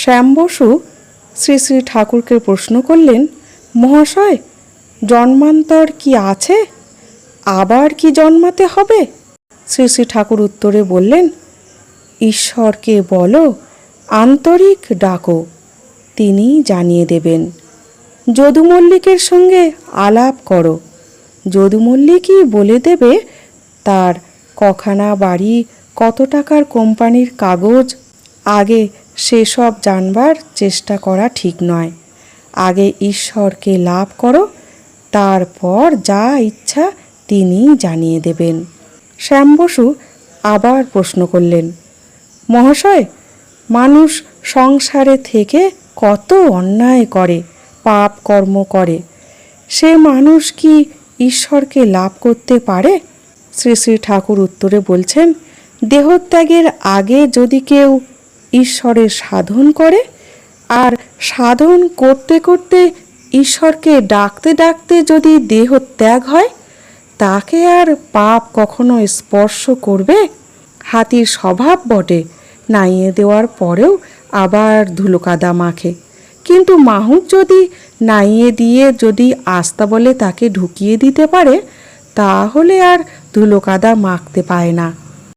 শ্যাম বসু শ্রী শ্রী ঠাকুরকে প্রশ্ন করলেন, মহাশয়, জন্মান্তর কি আছে? আবার কি জন্মাতে হবে? শ্রী শ্রী ঠাকুর উত্তরে বললেন, ঈশ্বরকে বলো, আন্তরিক ডাকো, তিনি জানিয়ে দেবেন। যদু মল্লিকের সঙ্গে আলাপ করো, যদু মল্লিকই বলে দেবে তার কখানা বাড়ি, কত টাকার কোম্পানির কাগজ। আগে সেসব জানবার চেষ্টা করা ঠিক নয়। আগে ঈশ্বরকে লাভ করো, তারপর যা ইচ্ছা তিনি জানিয়ে দেবেন। শ্যাম বসু আবার প্রশ্ন করলেন, মহাশয়, মানুষ সংসারে থেকে কত অন্যায় করে, পাপ কর্ম করে, সে মানুষ কি ঈশ্বরকে লাভ করতে পারে? শ্রী শ্রী ঠাকুর উত্তরে বলছেন, দেহত্যাগের আগে যদি কেউ ঈশ্বরের সাধন করে আর সাধন করতে করতে ঈশ্বরকে ডাকতে ডাকতে যদি দেহ ত্যাগ হয়, তাকে আর পাপ কখনো স্পর্শ করবে? হাতির স্বভাব বটে, নাইয়ে দেওয়ার পরেও আবার ধুলো কাদা মাখে, কিন্তু মাহুত যদি নাইয়ে দিয়ে যদি আস্তাবলে তাকে ঢুকিয়ে দিতে পারে, তাহলে আর ধুলো কাদা মাখতে পায় না।